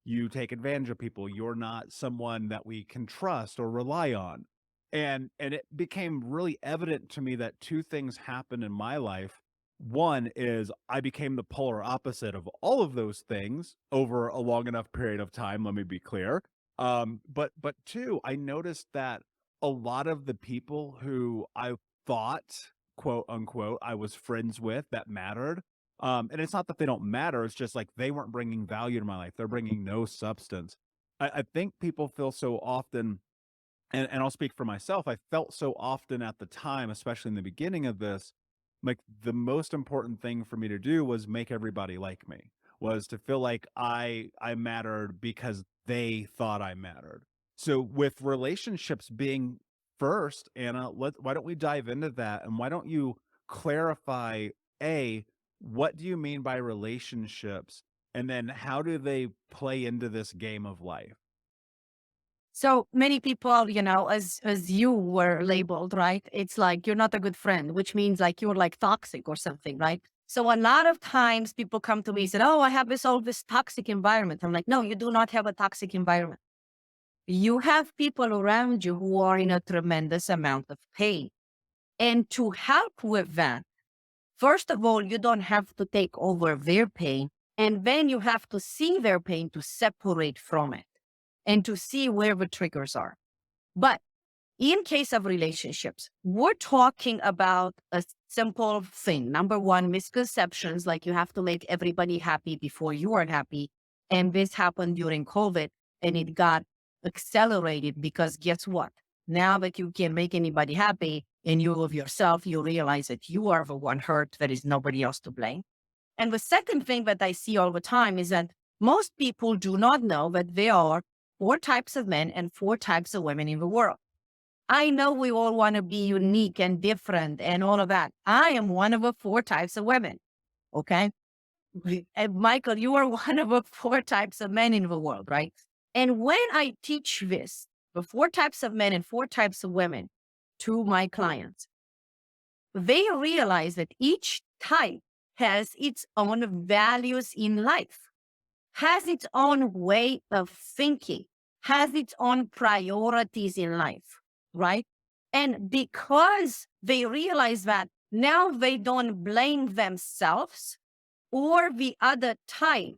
You take advantage of people. You're not someone that we can trust or rely on. And it became really evident to me that two things happened in my life. One is I became the polar opposite of all of those things over a long enough period of time, let me be clear. But two, I noticed that a lot of the people who I thought, quote unquote, I was friends with that mattered. And it's not that they don't matter. It's just like they weren't bringing value to my life. They're bringing no substance. I think people feel so often, and I'll speak for myself. I felt so often at the time, especially in the beginning of this, like the most important thing for me to do was make everybody like me, was to feel like I mattered because they thought I mattered. So with relationships being first, Anna, why don't we dive into that, and why don't you clarify, A, what do you mean by relationships, and then how do they play into this game of life? So many people, as you were labeled, right? It's like you're not a good friend, which means like you're like toxic or something, right? So a lot of times people come to me and say, "Oh, I have this toxic environment." I'm like, "No, you do not have a toxic environment. You have people around you who are in a tremendous amount of pain. And to help with that, first of all, you don't have to take over their pain. And then you have to see their pain to separate from it and to see where the triggers are. But in case of relationships, we're talking about a simple thing. Number one, misconceptions, like you have to make everybody happy before you are happy. And this happened during COVID and it got accelerated because guess what? Now that you can make anybody happy and you love yourself, you realize that you are the one hurt, there is nobody else to blame. And the second thing that I see all the time is that most people do not know that there are four types of men and four types of women in the world. I know we all want to be unique and different and all of that. I am one of the four types of women. Okay. And Michael, you are one of the four types of men in the world, right? And when I teach this, the four types of men and four types of women to my clients, they realize that each type has its own values in life, has its own way of thinking, has its own priorities in life, right? And because they realize that, now they don't blame themselves or the other type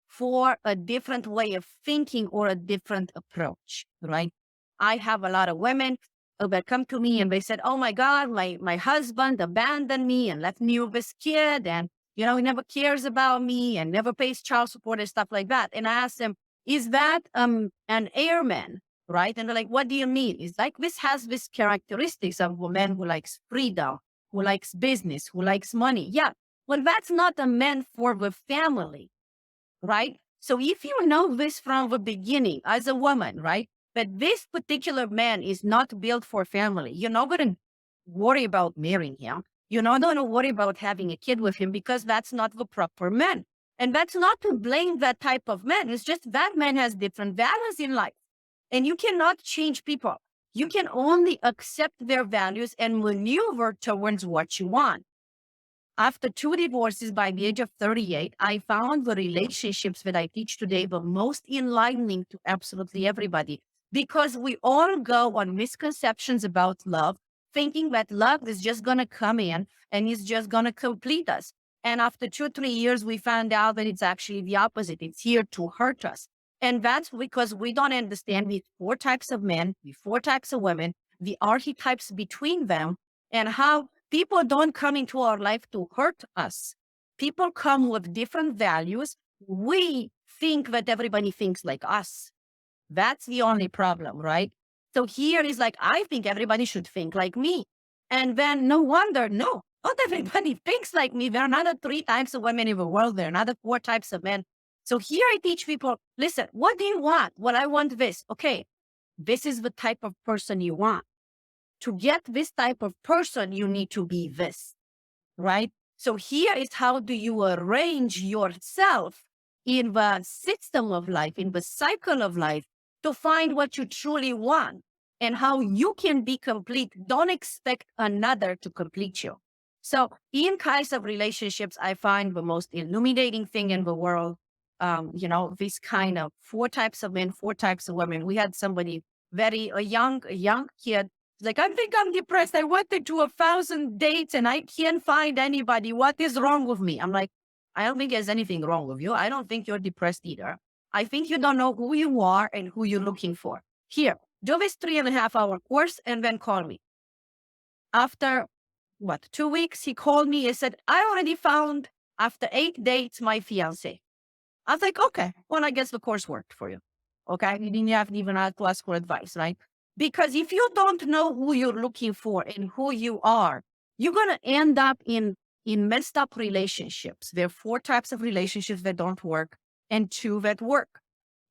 for a different way of thinking or a different approach, right? I have a lot of women that come to me and they said, "Oh my God, my husband abandoned me and left me with this kid. And, he never cares about me and never pays child support and stuff like that." And I asked them, "Is that an airman?" Right? And they're like, "What do you mean?" It's like, this has this characteristics of a man who likes freedom, who likes business, who likes money. Yeah. Well, that's not a man for the family, right? So if you know this from the beginning as a woman, right, that this particular man is not built for family, you're not going to worry about marrying him. You're not going to worry about having a kid with him because that's not the proper man. And that's not to blame that type of man. It's just that man has different values in life. And you cannot change people. You can only accept their values and maneuver towards what you want. After two divorces by the age of 38, I found the relationships that I teach today the most enlightening to absolutely everybody because we all go on misconceptions about love, thinking that love is just going to come in and is just going to complete us. And after 2 or 3 years, we found out that it's actually the opposite. It's here to hurt us. And that's because we don't understand the four types of men, the four types of women, the archetypes between them, and how people don't come into our life to hurt us. People come with different values. We think that everybody thinks like us. That's the only problem, right? So here is like, I think everybody should think like me. And then no wonder, no, not everybody thinks like me. There are another three types of women in the world. There are another four types of men. So here I teach people, listen, what do you want? Well, I want this. Okay, this is the type of person you want. To get this type of person, you need to be this, right? So here is how do you arrange yourself in the system of life, in the cycle of life, to find what you truly want and how you can be complete. Don't expect another to complete you. So in kinds of relationships, I find the most illuminating thing in the world these kind of four types of men, four types of women. We had somebody a young kid. Like, I think I'm depressed. I went to 1,000 dates and I can't find anybody. What is wrong with me? I'm like, I don't think there's anything wrong with you. I don't think you're depressed either. I think you don't know who you are and who you're looking for. Here, do this 3.5-hour course and then call me. After 2 weeks, he called me and said, I already found, after 8 dates, my fiance. I was like, okay, well, I guess the course worked for you. Okay. You didn't have to even have to ask for advice, right? Because if you don't know who you're looking for and who you are, you're going to end up in messed up relationships. There are 4 types of relationships that don't work and 2 that work.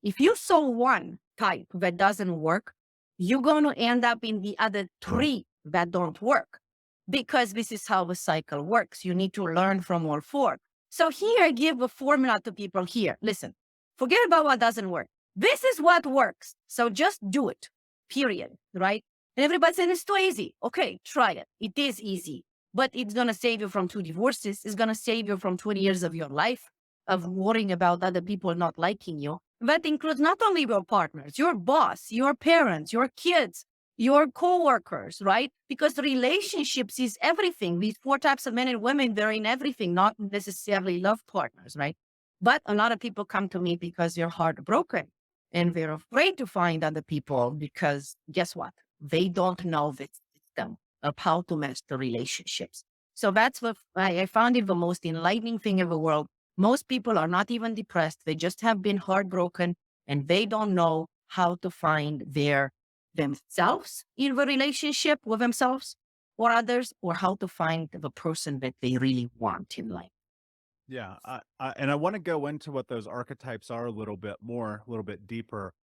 If you saw one type that doesn't work, you're going to end up in the other 3 that don't work, because this is how the cycle works. You need to learn from all 4. So here I give a formula to people here. Listen, forget about what doesn't work. This is what works. So just do it, period, right? And everybody said it's too easy. Okay, try it. It is easy, but it's going to save you from 2 divorces. It's going to save you from 20 years of your life of worrying about other people not liking you. That includes not only your partners, your boss, your parents, your kids, your coworkers, right? Because relationships is everything. These 4 types of men and women, they're in everything, not necessarily love partners, right? But a lot of people come to me because they're heartbroken and they're afraid to find other people because guess what? They don't know the system of how to master relationships. So that's what I found it the most enlightening thing in the world. Most people are not even depressed. They just have been heartbroken and they don't know how to find themselves in the relationship with themselves or others, or how to find the person that they really want in life. Yeah, and I want to go into what those archetypes are a little bit more, a little bit deeper.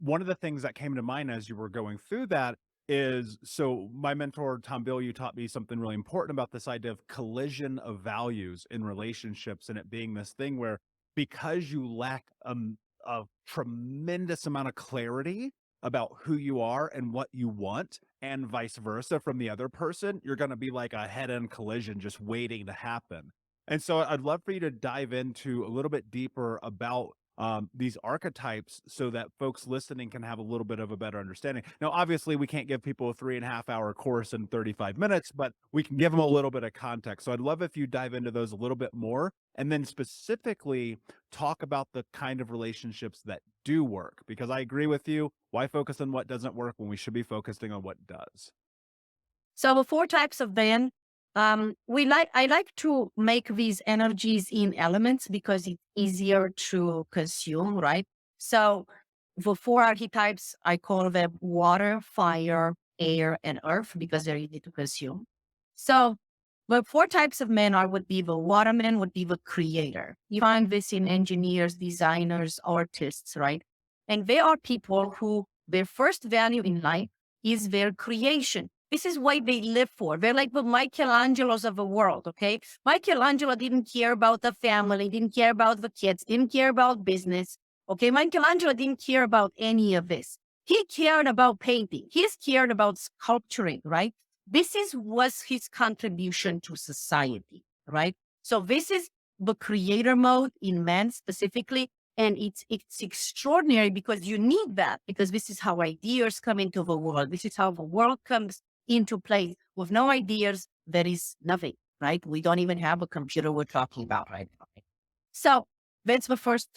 One of the things that came to mind as you were going through that is, so my mentor, Tom Bill, you taught me something really important about this idea of collision of values in relationships, and it being this thing where, because you lack a tremendous amount of clarity about who you are and what you want, and vice versa from the other person, you're going to be like a head-on collision just waiting to happen. And so I'd love for you to dive into a little bit deeper about these archetypes so that folks listening can have a little bit of a better understanding. Now, obviously, we can't give people a 3.5-hour course in 35 minutes, but we can give them a little bit of context. So I'd love if you dive into those a little bit more, and then specifically talk about the kind of relationships that do work, because I agree with you. Why focus on what doesn't work when we should be focusing on what does? So the 4 types of men, I like to make these energies in elements because it's easier to consume, right? So the 4 archetypes, I call them water, fire, air, and earth because they're easy to consume. So the 4 types of men would be the water man, would be the creator. You find this in engineers, designers, artists, right? And they are people who their first value in life is their creation. This is what they live for. They're like the Michelangelos of the world, okay? Michelangelo didn't care about the family, didn't care about the kids, didn't care about business, okay? Michelangelo didn't care about any of this. He cared about painting. He cared about sculpturing, right? Was his contribution to society, right? So this is the creator mode in man specifically. And it's extraordinary because you need that, because this is how ideas come into the world. This is how the world comes into place. With no ideas, there is nothing, right? We don't even have a computer we're talking about right now. So that's the first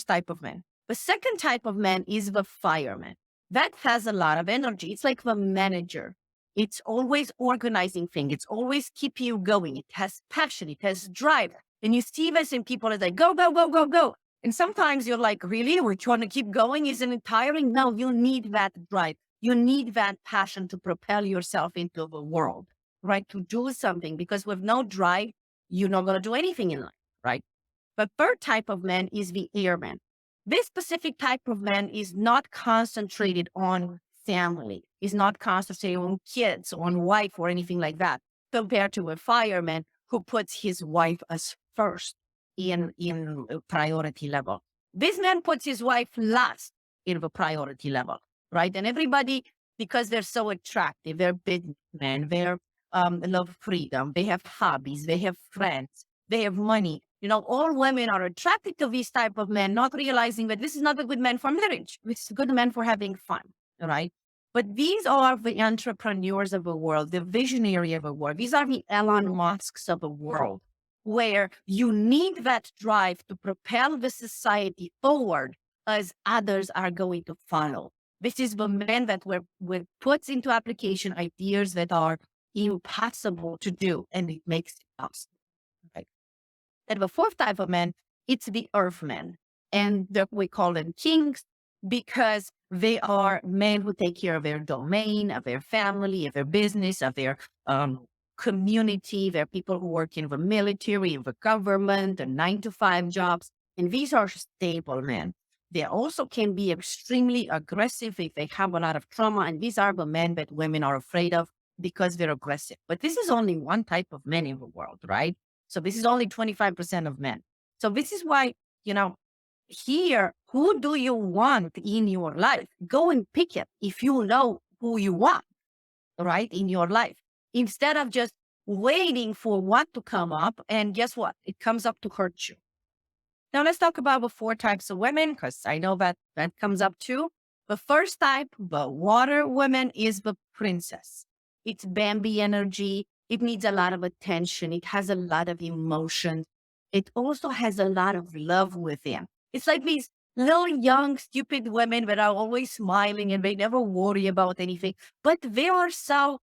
type of man. The second type of man is the fireman. That has a lot of energy. It's like the manager. It's always organizing things. It's always keeping you going. It has passion. It has drive. And you see this in people as they go, go, go, go, go. And sometimes you're like, really? We're trying to keep going? Isn't it tiring? No, you need that drive. You need that passion to propel yourself into the world, right? To do something, because with no drive, you're not going to do anything in life, right? The third type of man is the airman. This specific type of man is not concentrated on family, is not concentrated on kids, on wife, or anything like that, compared to a fireman who puts his wife as first in priority level. This man puts his wife last in the priority level, right? And everybody, because they're so attractive, they're businessmen, they're love freedom, they have hobbies, they have friends, they have money. All women are attracted to these type of men, not realizing that this is not a good man for marriage. This is a good man for having fun, right? But these are the entrepreneurs of the world, the visionary of the world. These are the Elon Musks of the world, where you need that drive to propel the society forward as others are going to follow. This is the man that were puts into application ideas that are impossible to do, and it makes it possible. Right? And the fourth type of man, it's the earthmen. And we call them kings because they are men who take care of their domain, of their family, of their business, of their community. They're people who work in the military, in the government, the 9-to-5 jobs. And these are stable men. They also can be extremely aggressive if they have a lot of trauma. And these are the men that women are afraid of because they're aggressive. But this is only one type of men in the world, right? So this is only 25% of men. So this is why, here, who do you want in your life? Go and pick it if you know who you want, right, in your life, instead of just waiting for what to come up. And guess what? It comes up to hurt you. Now let's talk about the 4 types of women, because I know that comes up too. The first type, the water woman, is the princess. It's Bambi energy. It needs a lot of attention. It has a lot of emotion. It also has a lot of love within. It's like these little young, stupid women that are always smiling and they never worry about anything. But they are so,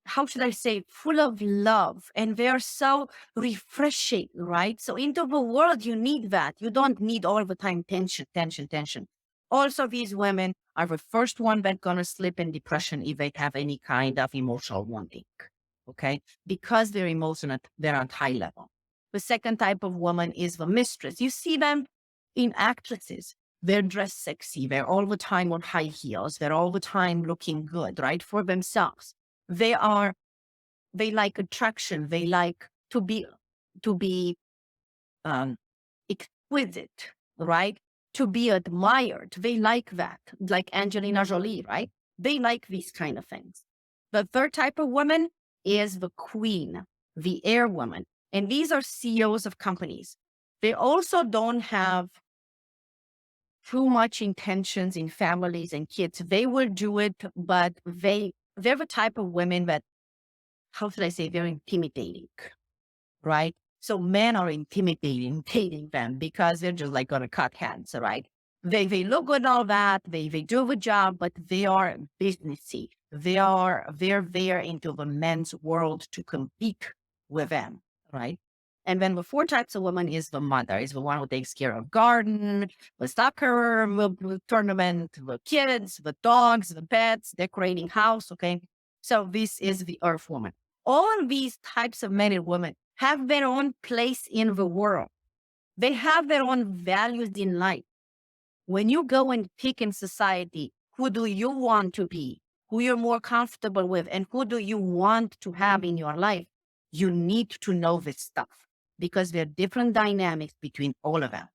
how should I say, full of love, and they are so refreshing, right? So into the world, you need that. You don't need all the time tension, tension, tension. Also, these women are the first one that's going to slip in depression if they have any kind of emotional wounding, okay? Because they're emotional, they're at high level. The second type of woman is the mistress. You see them in actresses. They're dressed sexy. They're all the time on high heels. They're all the time looking good, right? For themselves. They like attraction. They like to be exquisite, right? To be admired. They like that, like Angelina Jolie, right? They like these kind of things. The third type of woman is the queen, the air woman. And these are CEOs of companies. They also don't have too much intentions in families and kids. They will do it, but they're the type of women that, how should I say, they're intimidating, right? So men are intimidating them because they're just like going to cut hands, right? They look good and all that. They do the job, but they are businessy. They're there into the men's world to compete with them, right? And then the 4 types of woman is the mother, is the one who takes care of garden, the soccer, the tournament, the kids, the dogs, the pets, decorating house, okay? So this is the earth woman. All of these types of men and women have their own place in the world. They have their own values in life. When you go and pick in society, who do you want to be, who you're more comfortable with, and who do you want to have in your life, you need to know this stuff because there are different dynamics between all of them.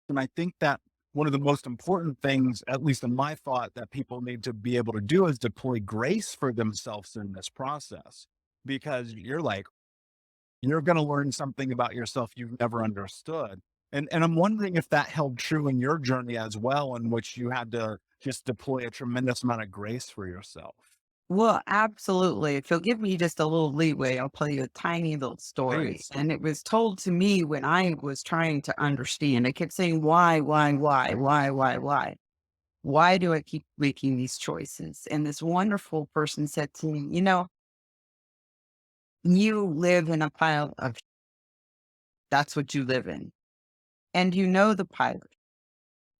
And I think that one of the most important things, at least in my thought, that people need to be able to do is deploy grace for themselves in this process. Because you're going to learn something about yourself you've never understood. And I'm wondering if that held true in your journey as well, in which you had to just deploy a tremendous amount of grace for yourself. Well, absolutely. If you'll give me just a little leeway, I'll tell you a tiny little story. Please. And it was told to me when I was trying to understand. I kept saying, why? Why do I keep making these choices? And this wonderful person said to me, you live in a pile of, that's what you live in. And you know the pile.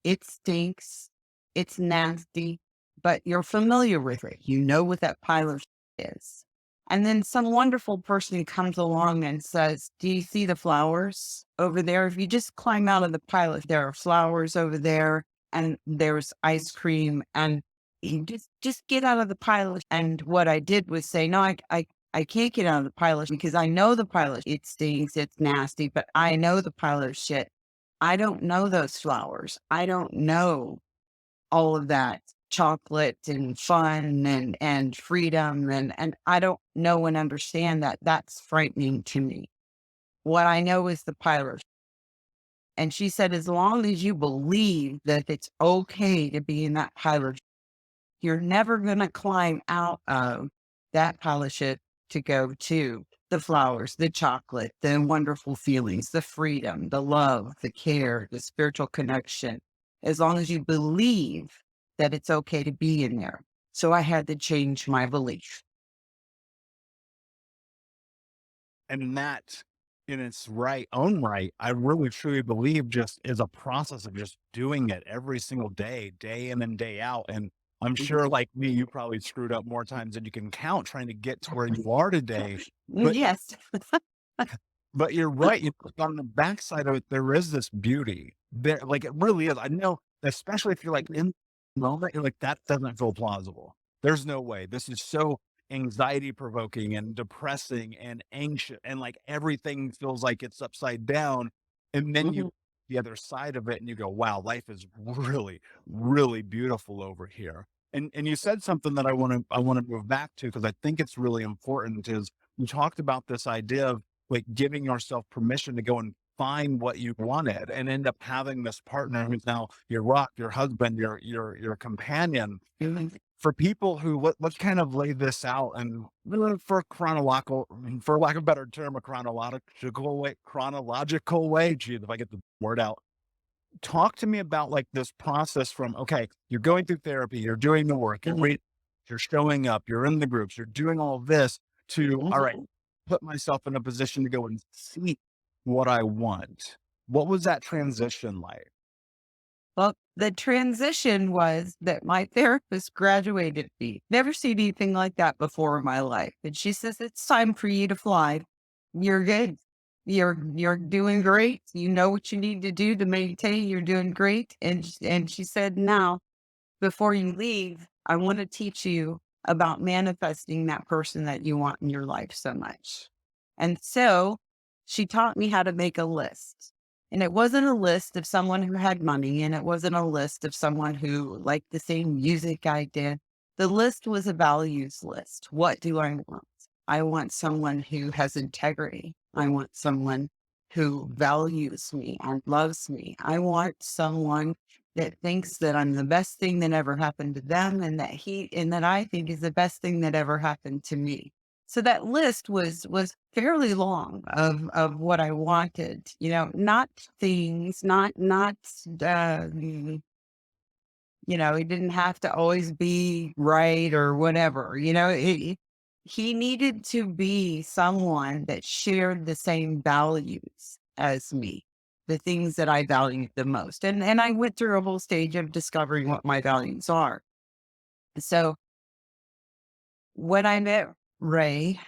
It stinks. It's nasty, but you're familiar with it. You know what that pile of is. And then some wonderful person comes along and says, do you see the flowers over there? If you just climb out of the pile, there are flowers over there and there's ice cream, and you just get out of the pile. And what I did was say, no, I can't get out of the pile of because I know the pile of it stinks, it's nasty, but I know the pile of shit. I don't know those flowers. I don't know all of that chocolate and fun and freedom. And I don't know and understand that. That's frightening to me. What I know is the pile of And she said, as long as you believe that it's okay to be in that pile of, you're never going to climb out of that pile of shit to go to the flowers, the chocolate, the wonderful feelings, the freedom, the love, the care, the spiritual connection, as long as you believe that it's okay to be in there. So I had to change my belief. And that, in its own right, I really truly believe just is a process of just doing it every single day, day in and day out. And I'm sure, like me, you probably screwed up more times than you can count trying to get to where you are today. But Yes. but you're right. On the backside of it, there is this beauty there. Like, it really is. I know, especially if you're like in the moment, you're like, that doesn't feel plausible. There's no way. This is so anxiety provoking and depressing and anxious, and like everything feels like it's upside down. And then you the other side of it and you go, wow, life is really, really beautiful over here. And you said something that I want to move back to, because I think it's really important, is you talked about this idea of like giving yourself permission to go and find what you wanted and end up having this partner who's now your rock, your husband, your companion. For people who, let's kind of lay this out, and for chronological, for lack of a better term, a chronological way, geez, if I get the word out, talk to me about like this process from, okay, you're going through therapy, you're doing the work, you're showing up, you're in the groups, you're doing all this, to, all right, put myself in a position to go and see what I want. What was that transition like? Well, the transition was that my therapist graduated me. Never seen anything like that before in my life. And she says, it's time for you to fly. You're good. You're doing great. You know what you need to do to maintain. You're doing great. And she said, now, before you leave, I want to teach you about manifesting that person that you want in your life so much. And so she taught me how to make a list. And it wasn't a list of someone who had money, and it wasn't a list of someone who liked the same music I did. The list was a values list. What do I want? I want someone who has integrity. I want someone who values me and loves me. I want someone that thinks that I'm the best thing that ever happened to them, and that I think is the best thing that ever happened to me. So that list was fairly long of what I wanted, not things, not it didn't have to always be right or whatever, he needed to be someone that shared the same values as me, the things that I valued the most. And I went through a whole stage of discovering what my values are. So when I met Ray,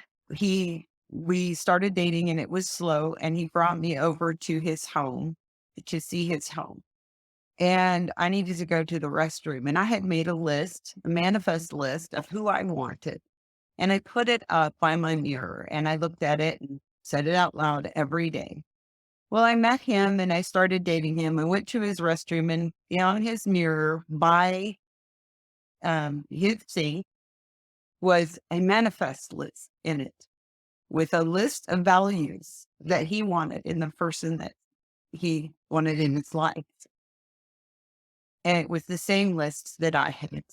we started dating, and it was slow, and he brought me over to his home to see his home. And I needed to go to the restroom, and I had made a manifest list of who I wanted. And I put it up by my mirror, and I looked at it and said it out loud every day. Well, I met him and I started dating him. I went to his restroom, and on his mirror by his sink was a manifest list in it with a list of values that he wanted in the person that he wanted in his life. And it was the same list that I had.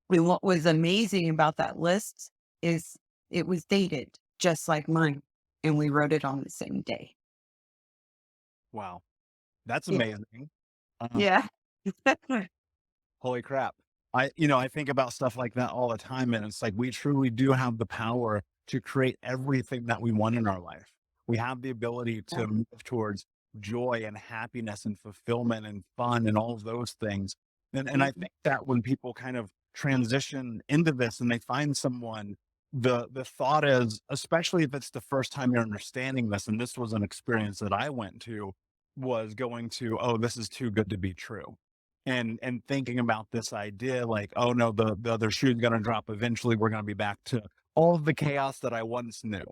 And what was amazing about that list is it was dated just like mine, and we wrote it on the same day. Wow. That's Yeah. amazing. Yeah. Holy crap. I think about stuff like that all the time. And it's like, we truly do have the power to create everything that we want in our life. We have the ability to move towards joy and happiness and fulfillment and fun and all of those things. And I think that when people kind of transition into this and they find someone, the thought is, especially if it's the first time you're understanding this, and this was an experience that I went to, was going to, oh, this is too good to be true. And thinking about this idea like, oh no, the other shoe's going to drop. Eventually we're going to be back to all of the chaos that I once knew.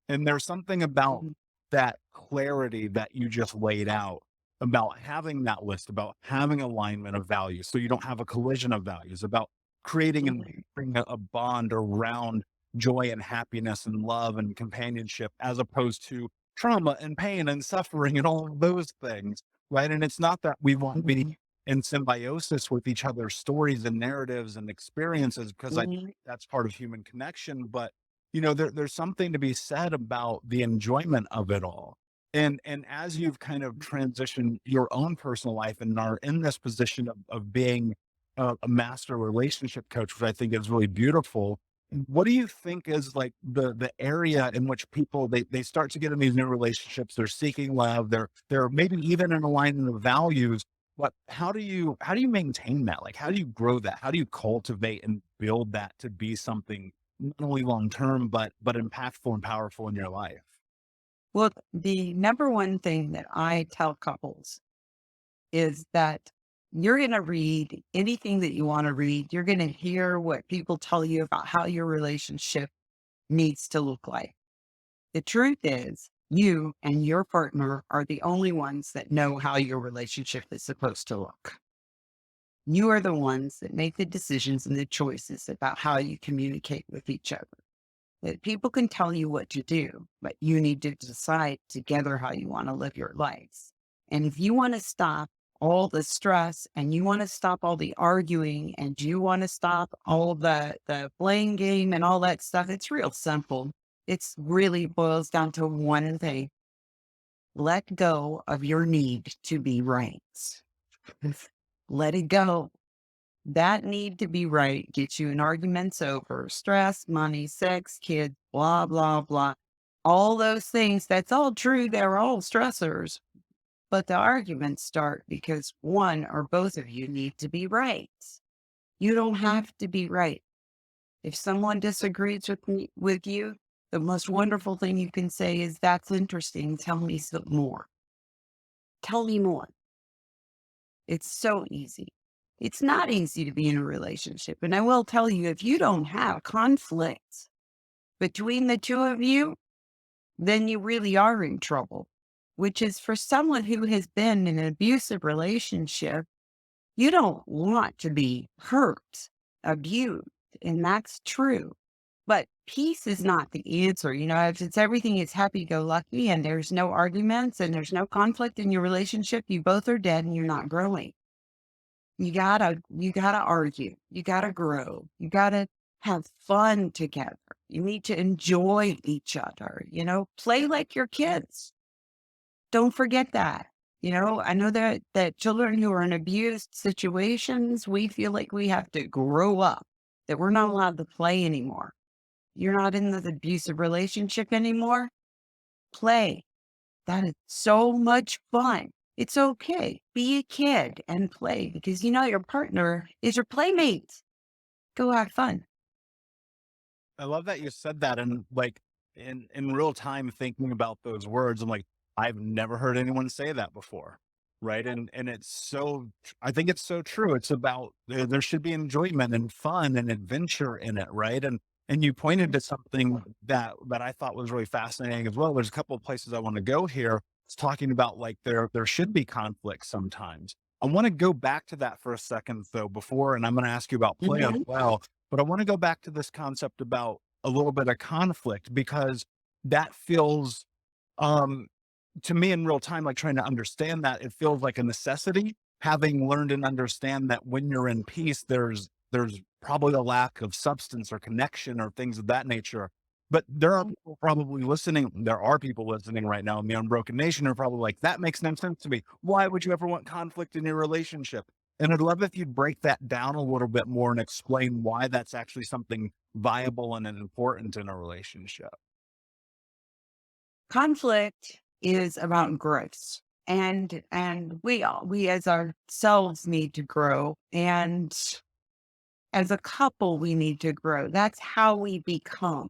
And there's something about that clarity that you just laid out, about having that list, about having alignment of values, so you don't have a collision of values, about creating and bringing a bond around joy and happiness and love and companionship, as opposed to trauma and pain and suffering and all of those things, right? And it's not that we won't be in symbiosis with each other's stories and narratives and experiences, because I think that's part of human connection. But, there's something to be said about the enjoyment of it all. And as you've kind of transitioned your own personal life and are in this position of being a master relationship coach, which I think is really beautiful, what do you think is like the area in which people, they start to get in these new relationships, they're seeking love, they're maybe even in alignment of values, but how do you maintain that? Like, how do you grow that? How do you cultivate and build that to be something not only long-term, but impactful and powerful in your life? Well, the number one thing that I tell couples is that you're going to read anything that you want to read. You're going to hear what people tell you about how your relationship needs to look like. The truth is, you and your partner are the only ones that know how your relationship is supposed to look. You are the ones that make the decisions and the choices about how you communicate with each other. That people can tell you what to do, but you need to decide together how you want to live your lives. And if you want to stop all the stress and you want to stop all the arguing and you want to stop all the blame game and all that stuff, it's real simple. It's really boils down to one thing. Let go of your need to be right. Let it go. That need to be right gets you in arguments over stress, money, sex, kids, blah, blah, blah. All those things, that's all true. They're all stressors. But the arguments start because one or both of you need to be right. You don't have to be right. If someone disagrees with you, the most wonderful thing you can say is, that's interesting. Tell me some more. Tell me more. It's so easy. It's not easy to be in a relationship. And I will tell you, if you don't have conflict between the two of you, then you really are in trouble, which is for someone who has been in an abusive relationship, you don't want to be hurt, abused, and that's true. But peace is not the answer. If it's everything is happy-go-lucky and there's no arguments and there's no conflict in your relationship, you both are dead and you're not growing. You gotta argue. You gotta grow. You gotta have fun together. You need to enjoy each other, play like your kids. Don't forget that. I know that children who are in abused situations, we feel like we have to grow up, that we're not allowed to play anymore. You're not in the abusive relationship anymore. Play. That is so much fun. It's okay. Be a kid and play because your partner is your playmate. Go have fun. I love that you said that. And like in real time thinking about those words, I'm like, I've never heard anyone say that before. Right. And I think it's so true. It's about, there should be enjoyment and fun and adventure in it. Right. And you pointed to something that I thought was really fascinating as well. There's a couple of places I want to go here. It's talking about like there should be conflict sometimes. I want to go back to that for a second though before, and I'm going to ask you about play as well, but I want to go back to this concept about a little bit of conflict, because that feels, to me in real time, like trying to understand that, it feels like a necessity, having learned and understand that when you're in peace, there's probably a lack of substance or connection or things of that nature. But there are people probably listening. There are people listening right now in the Unbroken Nation who are probably like, that makes no sense to me. Why would you ever want conflict in your relationship? And I'd love if you'd break that down a little bit more and explain why that's actually something viable and important in a relationship. Conflict is about growth. And we as ourselves need to grow. And as a couple, we need to grow. That's how we become.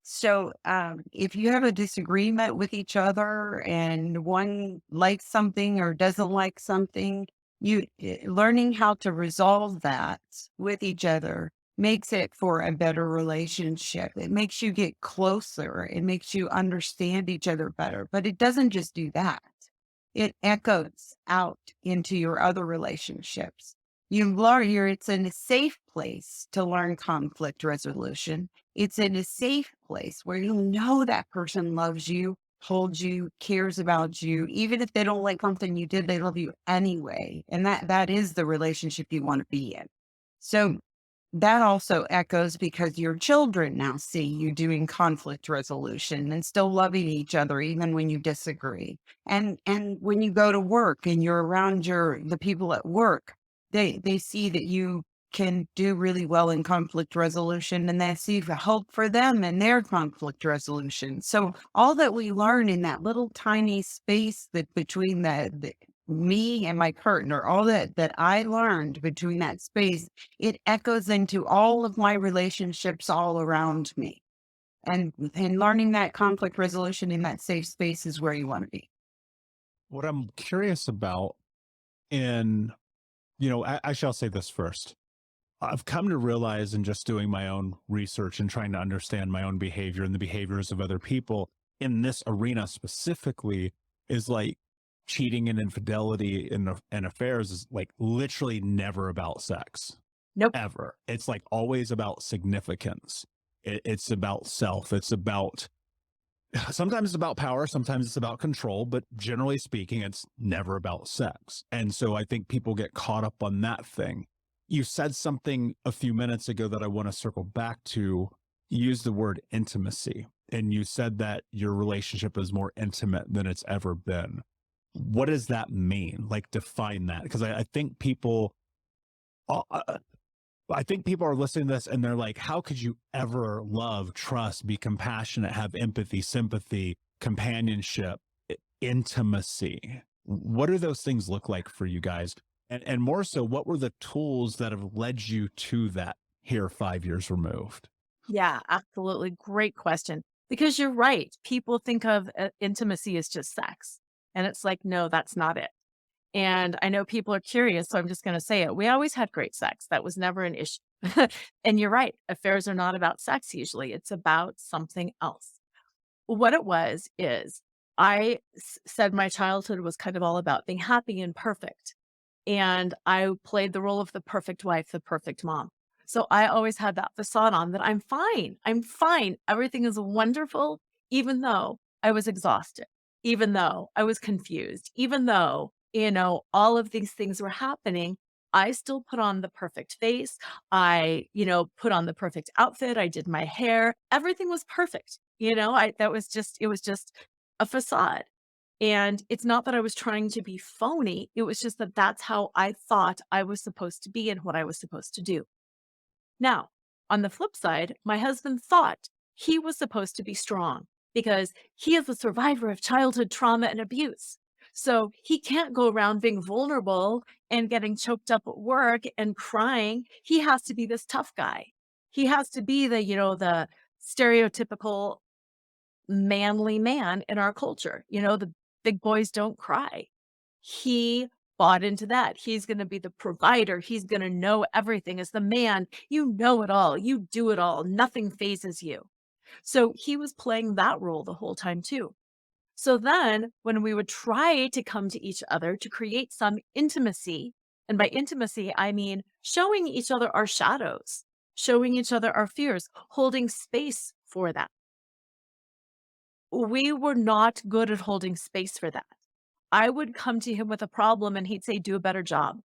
So if you have a disagreement with each other and one likes something or doesn't like something, learning how to resolve that with each other makes it for a better relationship. It makes you get closer. It makes you understand each other better. But it doesn't just do that. It echoes out into your other relationships. It's in a safe place to learn conflict resolution. It's in a safe place where you know that person loves you holds you, cares about you. Even if they don't like something you did, they love you anyway. And that is the relationship you want to be in. So that also echoes because your children now see you doing conflict resolution and still loving each other, even when you disagree. And when you go to work and you're around the people at work, they see that you can do really well in conflict resolution, and they see the hope for them in their conflict resolution. So all that we learn in that little tiny space that between the me and my partner, all that I learned between that space, it echoes into all of my relationships all around me. And learning that conflict resolution in that safe space is where you want to be. What I'm curious about I shall say this first. I've come to realize in just doing my own research and trying to understand my own behavior and the behaviors of other people in this arena specifically is like cheating and infidelity in affairs is like literally never about sex. Nope. Ever. It's like always about significance. It's about self. Sometimes it's about power. Sometimes it's about control, but generally speaking, it's never about sex. And so I think people get caught up on that thing. You said something a few minutes ago that I want to circle back to. You used the word intimacy, and you said that your relationship is more intimate than it's ever been. What does that mean? Like, define that. Because I think people are listening to this and they're like, how could you ever love, trust, be compassionate, have empathy, sympathy, companionship, intimacy? What do those things look like for you guys? And more so, what were the tools that have led you to that here 5 years removed? Yeah, absolutely. Great question. Because you're right. People think of intimacy as just sex. And it's like, no, that's not it. And I know people are curious, so I'm just going to say it. We always had great sex. That was never an issue. And you're right. Affairs are not about sex usually. It's about something else. What it was is I said my childhood was kind of all about being happy and perfect. And I played the role of the perfect wife, the perfect mom. So I always had that facade on that I'm fine. I'm fine. Everything is wonderful, even though I was exhausted, even though I was confused, even though, all of these things were happening. I still put on the perfect face. I, put on the perfect outfit. I did my hair. Everything was perfect. It was just a facade. And it's not that I was trying to be phony. It was just that that's how I thought I was supposed to be and what I was supposed to do. Now, on the flip side, my husband thought he was supposed to be strong because he is a survivor of childhood trauma and abuse. So he can't go around being vulnerable and getting choked up at work and crying. He has to be this tough guy. He has to be the stereotypical manly man in our culture. The big boys don't cry. He bought into that. He's going to be the provider. He's going to know everything. As the man, you know it all. You do it all. Nothing phases you. So he was playing that role the whole time too. So then when we would try to come to each other to create some intimacy, and by intimacy, I mean showing each other our shadows, showing each other our fears, holding space for that. We were not good at holding space for that. I would come to him with a problem and he'd say, do a better job.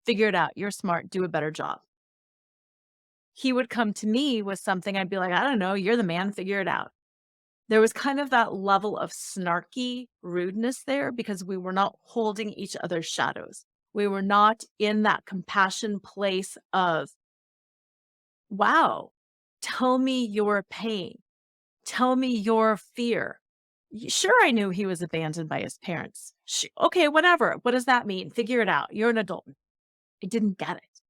Figure it out. You're smart. Do a better job. He would come to me with something. I'd be like, I don't know. You're the man. Figure it out. There was kind of that level of snarky rudeness there because we were not holding each other's shadows. We were not in that compassion place of, wow, tell me your pain. Tell me your fear. Sure, I knew he was abandoned by his parents. Okay, whatever. What does that mean? Figure it out. You're an adult. I didn't get it.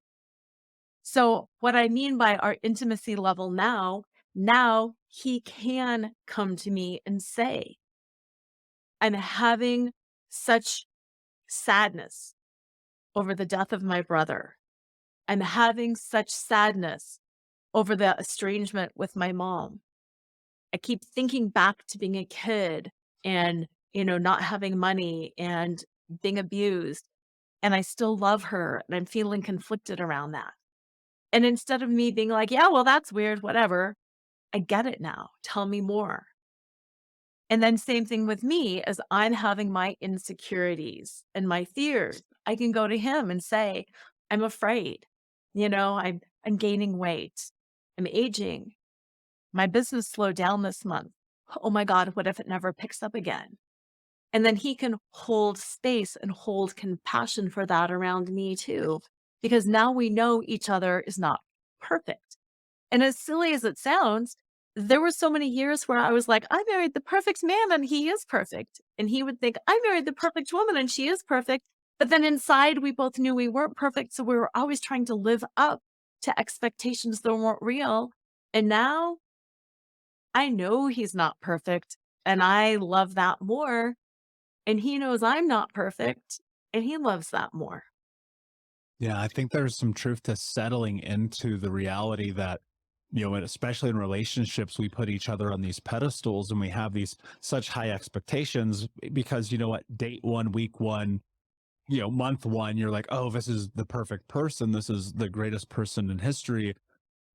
So what I mean by our intimacy level now he can come to me and say, I'm having such sadness over the death of my brother. I'm having such sadness over the estrangement with my mom. I keep thinking back to being a kid and, not having money and being abused. And I still love her and I'm feeling conflicted around that. And instead of me being like, yeah, well, that's weird, whatever, I get it now. Tell me more. And then same thing with me, as I'm having my insecurities and my fears, I can go to him and say, I'm afraid, I'm gaining weight. I'm aging. My business slowed down this month. Oh my God, what if it never picks up again? And then he can hold space and hold compassion for that around me too, because now we know each other is not perfect. And as silly as it sounds, there were so many years where I was like, I married the perfect man and he is perfect. And he would think, I married the perfect woman and she is perfect. But then inside, we both knew we weren't perfect. So we were always trying to live up to expectations that weren't real. And now I know he's not perfect. And I love that more. And he knows I'm not perfect. And he loves that more. Yeah, I think there's some truth to settling into the reality that, and especially in relationships, we put each other on these pedestals and we have these such high expectations because, date one, week one, month one, you're like, oh, this is the perfect person. This is the greatest person in history.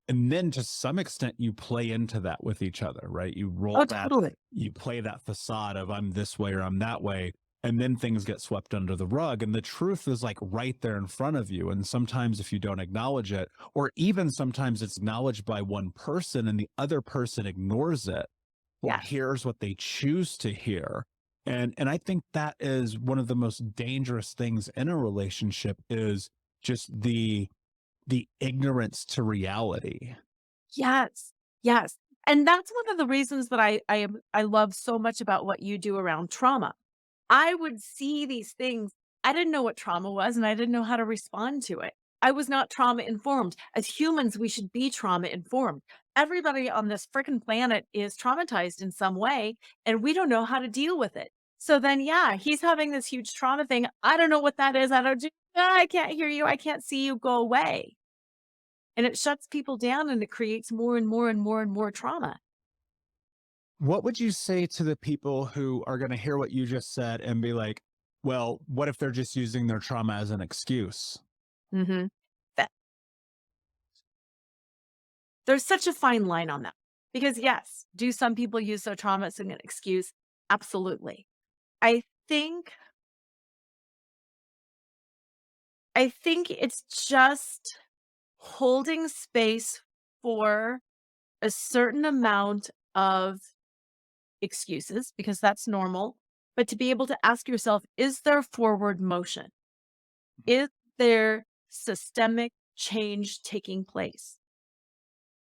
And then to some extent, you play into that with each other, right? You roll Totally. you play that facade of I'm this way or I'm that way. And then things get swept under the rug. And the truth is like right there in front of you. And sometimes if you don't acknowledge it, or even sometimes it's acknowledged by one person and the other person ignores it or hears what they choose to hear. And I think that is one of the most dangerous things in a relationship is just the ignorance to reality. Yes. Yes. And that's one of the reasons that I love so much about what you do around trauma. I would see these things. I didn't know what trauma was and I didn't know how to respond to it. I was not trauma informed. As humans, we should be trauma informed. Everybody on this freaking planet is traumatized in some way and we don't know how to deal with it. So then, he's having this huge trauma thing. I don't know what that is. I can't hear you. I can't see you. Go away. And it shuts people down and it creates more and more and more and more trauma. What would you say to the people who are going to hear what you just said and be like, well, what if they're just using their trauma as an excuse? Mm-hmm. There's such a fine line on that. Because yes, do some people use their trauma as an excuse? Absolutely. I think it's just holding space for a certain amount of excuses, because that's normal, but to be able to ask yourself, is there forward motion? Is there systemic change taking place?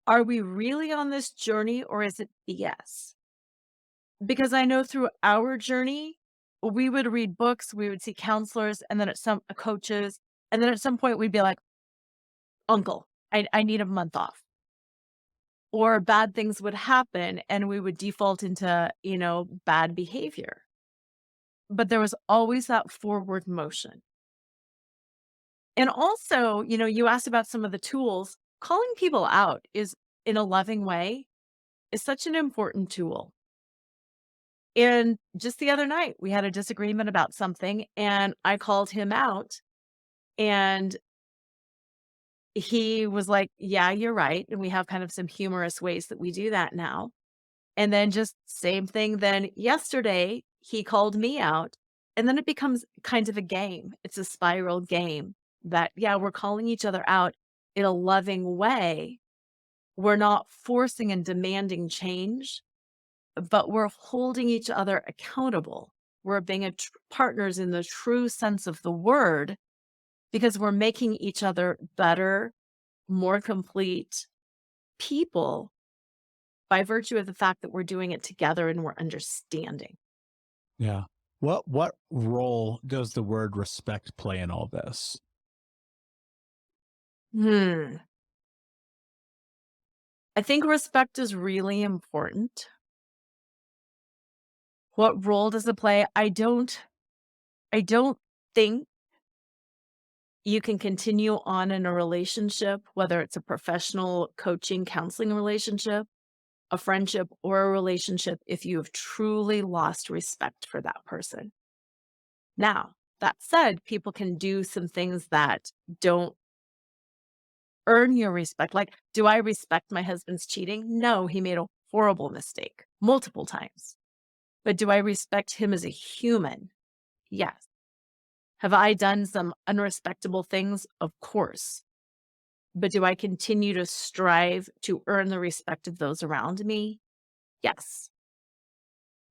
Are we really on this journey or is it BS? Because I know through our journey, we would read books, we would see counselors, and then coaches, and then at some point we'd be like, Uncle, I need a month off. Or bad things would happen and we would default into, bad behavior. But there was always that forward motion. And also, you asked about some of the tools. Calling people out is in a loving way is such an important tool. And just the other night, we had a disagreement about something and I called him out and he was like, yeah, you're right. And we have kind of some humorous ways that we do that now. And then just same thing. Then yesterday, he called me out. And then it becomes kind of a game. It's a spiral game that, we're calling each other out in a loving way. We're not forcing and demanding change, but we're holding each other accountable. We're being partners in the true sense of the word because we're making each other better, more complete people by virtue of the fact that we're doing it together and we're understanding. Yeah. What role does the word respect play in all this? I think respect is really important. What role does it play? I don't think you can continue on in a relationship, whether it's a professional coaching, counseling relationship, a friendship, or a relationship, if you have truly lost respect for that person. Now, that said, people can do some things that don't earn your respect. Like, do I respect my husband's cheating? No, he made a horrible mistake multiple times. But do I respect him as a human? Yes. Have I done some unrespectable things? Of course. But do I continue to strive to earn the respect of those around me? Yes.